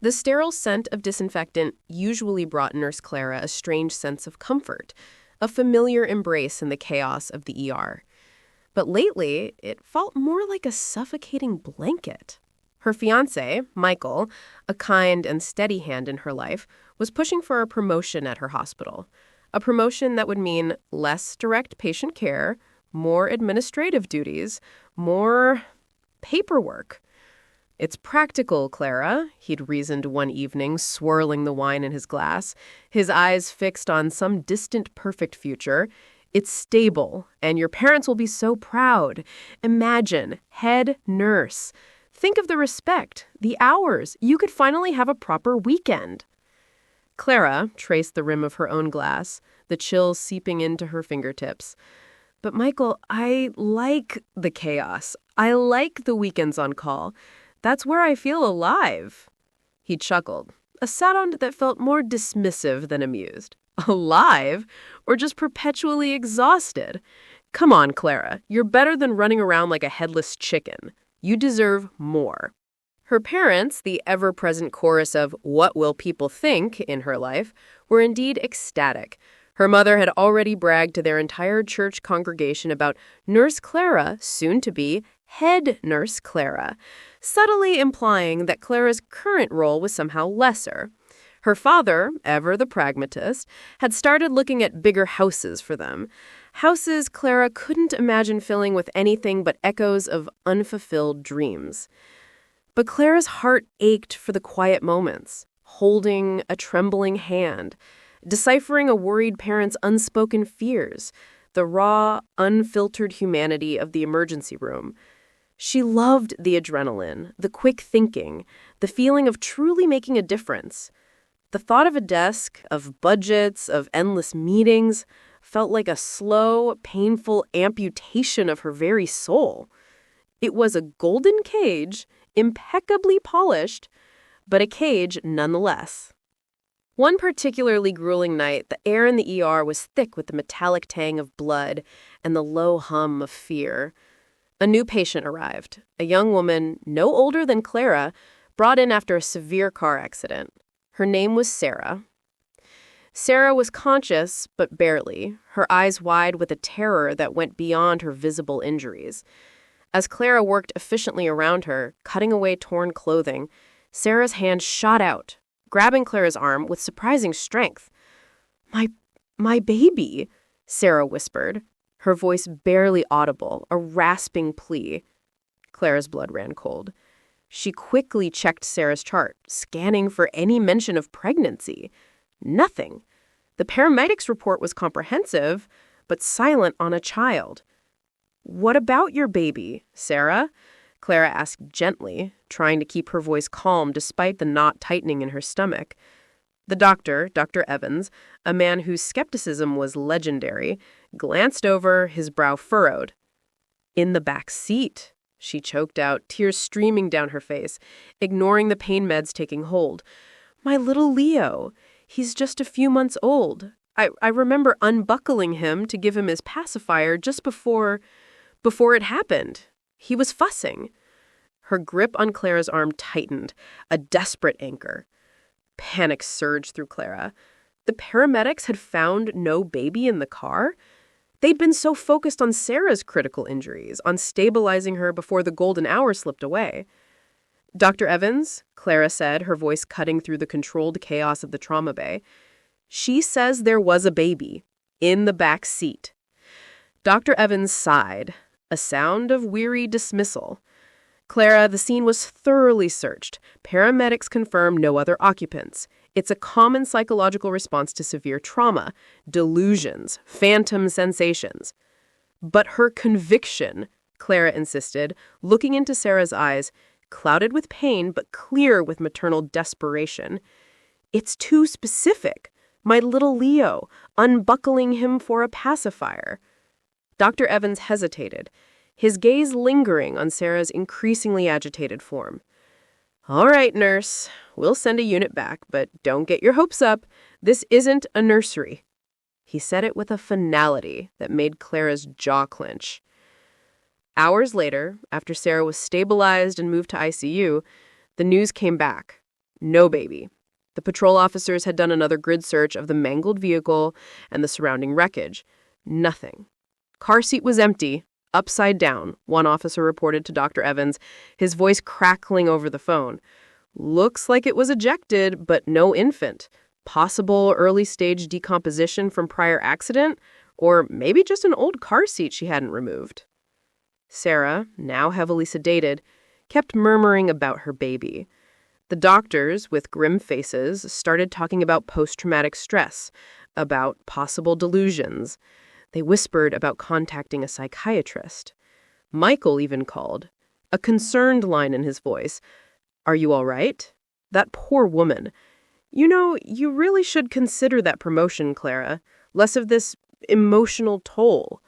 The sterile scent of disinfectant usually brought Nurse Clara a strange sense of comfort, a familiar embrace in the chaos of the ER. But lately, it felt more like a suffocating blanket. Her fiancé, Michael, a kind and steady hand in her life, was pushing for a promotion at her hospital. A promotion that would mean less direct patient care, more administrative duties, more paperwork. "It's practical, Clara," he'd reasoned one evening, swirling the wine in his glass, his eyes fixed on some distant perfect future. "It's stable, and your parents will be so proud. Imagine, head nurse. Think of the respect, the hours. You could finally have a proper weekend." Clara traced the rim of her own glass, the chill seeping into her fingertips. "But Michael, I like the chaos. I like the weekends on call. That's where I feel alive." He chuckled, a sound that felt more dismissive than amused. Alive? Or just perpetually exhausted? Come on, Clara. You're better than running around like a headless chicken. You deserve more. Her parents, the ever-present chorus of "what will people think" in her life, were indeed ecstatic. Her mother had already bragged to their entire church congregation about Nurse Clara, soon to be head Nurse Clara, subtly implying that Clara's current role was somehow lesser. Her father, ever the pragmatist, had started looking at bigger houses for them. Houses Clara couldn't imagine filling with anything but echoes of unfulfilled dreams. But Clara's heart ached for the quiet moments, holding a trembling hand, deciphering a worried parent's unspoken fears, the raw, unfiltered humanity of the emergency room. She loved the adrenaline, the quick thinking, the feeling of truly making a difference. The thought of a desk, of budgets, of endless meetings felt like a slow, painful amputation of her very soul. It was a golden cage, impeccably polished, but a cage nonetheless. One particularly grueling night, the air in the ER was thick with the metallic tang of blood and the low hum of fear. A new patient arrived, a young woman no older than Clara, brought in after a severe car accident. Her name was Sarah. Sarah was conscious, but barely, her eyes wide with a terror that went beyond her visible injuries. As Clara worked efficiently around her, cutting away torn clothing, Sarah's hand shot out, grabbing Clara's arm with surprising strength. My baby," Sarah whispered, her voice barely audible, a rasping plea. Clara's blood ran cold. She quickly checked Sarah's chart, scanning for any mention of pregnancy. Nothing. The paramedics' report was comprehensive, but silent on a child. "What about your baby, Sarah?" Clara asked gently, trying to keep her voice calm despite the knot tightening in her stomach. The doctor, Dr. Evans, a man whose skepticism was legendary, glanced over, his brow furrowed. "In the back seat," she choked out, tears streaming down her face, ignoring the pain meds taking hold. "My little Leo. He's just a few months old. I remember unbuckling him to give him his pacifier just before it happened. He was fussing." Her grip on Clara's arm tightened, a desperate anchor. Panic surged through Clara. The paramedics had found no baby in the car? They'd been so focused on Sarah's critical injuries, on stabilizing her before the golden hour slipped away. "Dr. Evans," Clara said, her voice cutting through the controlled chaos of the trauma bay, "she says there was a baby in the back seat." Dr. Evans sighed, a sound of weary dismissal. "Clara, the scene was thoroughly searched. Paramedics confirm no other occupants. It's a common psychological response to severe trauma, delusions, phantom sensations." "But her conviction," Clara insisted, looking into Sarah's eyes, clouded with pain but clear with maternal desperation. "It's too specific. My little Leo, unbuckling him for a pacifier." Dr. Evans hesitated, his gaze lingering on Sarah's increasingly agitated form. "All right, nurse, we'll send a unit back, but don't get your hopes up. This isn't a nursery." He said it with a finality that made Clara's jaw clench. Hours later, after Sarah was stabilized and moved to ICU, the news came back. No baby. The patrol officers had done another grid search of the mangled vehicle and the surrounding wreckage. Nothing. Car seat was empty, upside down, one officer reported to Dr. Evans, his voice crackling over the phone. Looks like it was ejected, but no infant. Possible early-stage decomposition from prior accident, or maybe just an old car seat she hadn't removed. Sarah, now heavily sedated, kept murmuring about her baby. The doctors, with grim faces, started talking about post-traumatic stress, about possible delusions. They whispered about contacting a psychiatrist. Michael even called, a concerned line in his voice. "Are you all right? That poor woman. You know, you really should consider that promotion, Clara. Less of this emotional toll."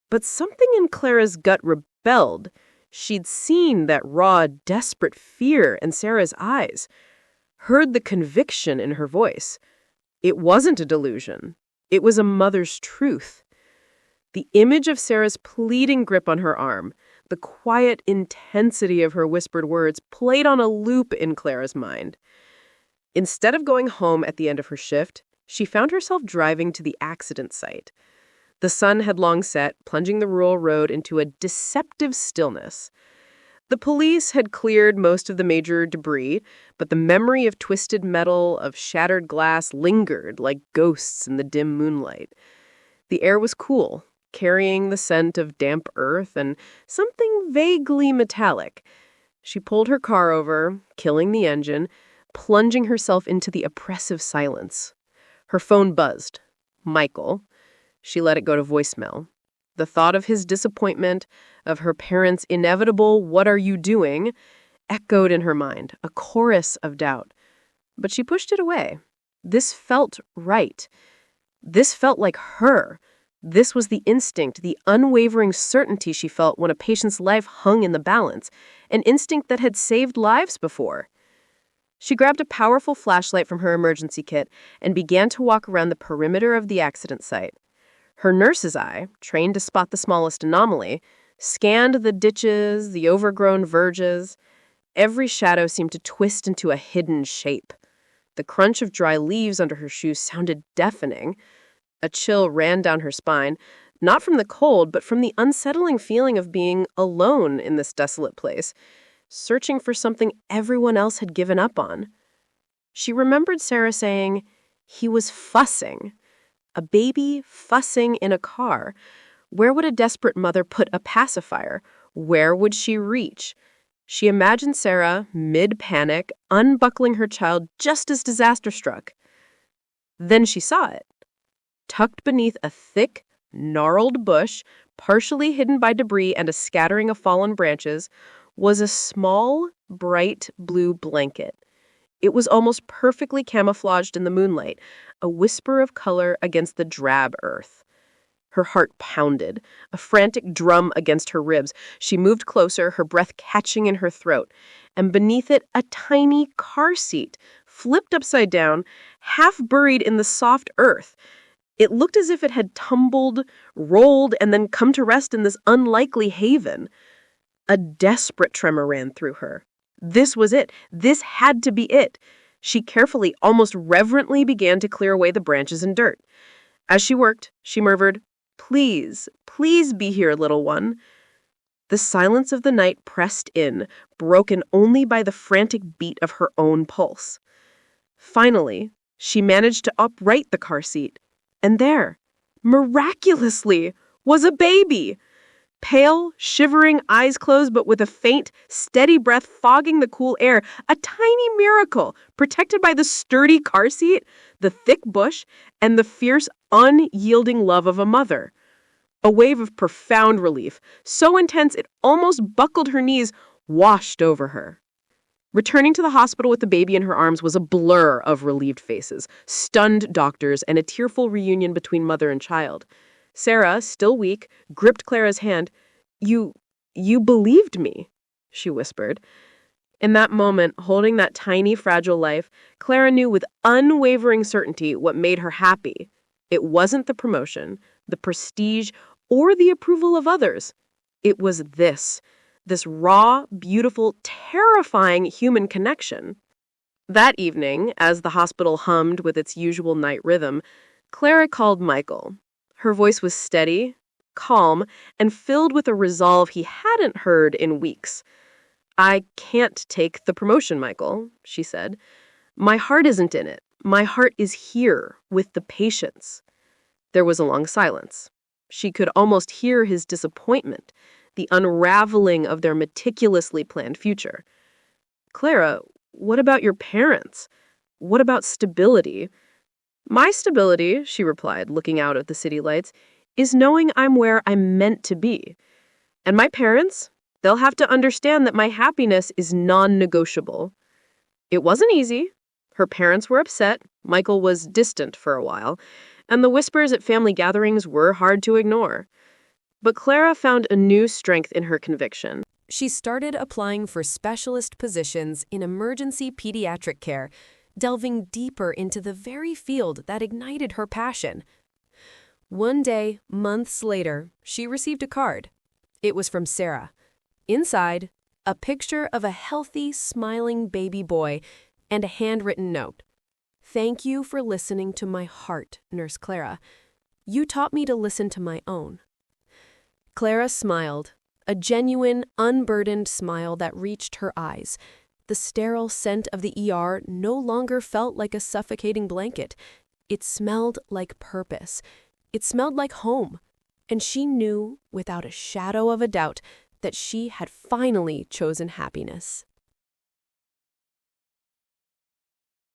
But something in Clara's gut rebelled. She'd seen that raw, desperate fear in Sarah's eyes, heard the conviction in her voice. It wasn't a delusion. It was a mother's truth. The image of Sarah's pleading grip on her arm, the quiet intensity of her whispered words, played on a loop in Clara's mind. Instead of going home at the end of her shift, she found herself driving to the accident site. The sun had long set, plunging the rural road into a deceptive stillness. The police had cleared most of the major debris, but the memory of twisted metal, of shattered glass, lingered like ghosts in the dim moonlight. The air was cool, carrying the scent of damp earth and something vaguely metallic. She pulled her car over, killing the engine, plunging herself into the oppressive silence. Her phone buzzed. Michael. She let it go to voicemail. The thought of his disappointment, of her parents' inevitable "what are you doing?" echoed in her mind, a chorus of doubt. But she pushed it away. This felt right. This felt like her. This was the instinct, the unwavering certainty she felt when a patient's life hung in the balance, an instinct that had saved lives before. She grabbed a powerful flashlight from her emergency kit and began to walk around the perimeter of the accident site. Her nurse's eye, trained to spot the smallest anomaly, scanned the ditches, the overgrown verges. Every shadow seemed to twist into a hidden shape. The crunch of dry leaves under her shoes sounded deafening. A chill ran down her spine, not from the cold, but from the unsettling feeling of being alone in this desolate place, searching for something everyone else had given up on. She remembered Sarah saying, "He was fussing." A baby fussing in a car. Where would a desperate mother put a pacifier? Where would she reach? She imagined Sarah, mid-panic, unbuckling her child just as disaster struck. Then she saw it. Tucked beneath a thick, gnarled bush, partially hidden by debris and a scattering of fallen branches, was a small, bright blue blanket. It was almost perfectly camouflaged in the moonlight, a whisper of color against the drab earth. Her heart pounded, a frantic drum against her ribs. She moved closer, her breath catching in her throat, and beneath it a tiny car seat, flipped upside down, half buried in the soft earth. It looked as if it had tumbled, rolled, and then come to rest in this unlikely haven. A desperate tremor ran through her. This was it. This had to be it. She carefully, almost reverently began to clear away the branches and dirt. As she worked, she murmured, "Please, please be here, little one." The silence of the night pressed in, broken only by the frantic beat of her own pulse. Finally, she managed to upright the car seat. And there, miraculously, was a baby. Pale, shivering, eyes closed, but with a faint, steady breath fogging the cool air. A tiny miracle, protected by the sturdy car seat, the thick bush, and the fierce, unyielding love of a mother. A wave of profound relief, so intense it almost buckled her knees, washed over her. Returning to the hospital with the baby in her arms was a blur of relieved faces, stunned doctors, and a tearful reunion between mother and child. Sarah, still weak, gripped Clara's hand. You believed me," she whispered. In that moment, holding that tiny, fragile life, Clara knew with unwavering certainty what made her happy. It wasn't the promotion, the prestige, or the approval of others. It was this raw, beautiful, terrifying human connection. That evening, as the hospital hummed with its usual night rhythm, Clara called Michael. Her voice was steady, calm, and filled with a resolve he hadn't heard in weeks. "I can't take the promotion, Michael," she said. "My heart isn't in it. My heart is here, with the patients." There was a long silence. She could almost hear his disappointment, the unraveling of their meticulously planned future. "Clara, what about your parents? What about stability?" "My stability," she replied, looking out at the city lights, "is knowing I'm where I'm meant to be. And my parents, they'll have to understand that my happiness is non-negotiable." It wasn't easy. Her parents were upset, Michael was distant for a while, and the whispers at family gatherings were hard to ignore. But Clara found a new strength in her conviction. She started applying for specialist positions in emergency pediatric care, delving deeper into the very field that ignited her passion. One day, months later, she received a card. It was from Sarah. Inside, a picture of a healthy, smiling baby boy and a handwritten note. "Thank you for listening to my heart, Nurse Clara. You taught me to listen to my own." Clara smiled, a genuine, unburdened smile that reached her eyes. The sterile scent of the ER no longer felt like a suffocating blanket. It smelled like purpose. It smelled like home. And she knew, without a shadow of a doubt, that she had finally chosen happiness.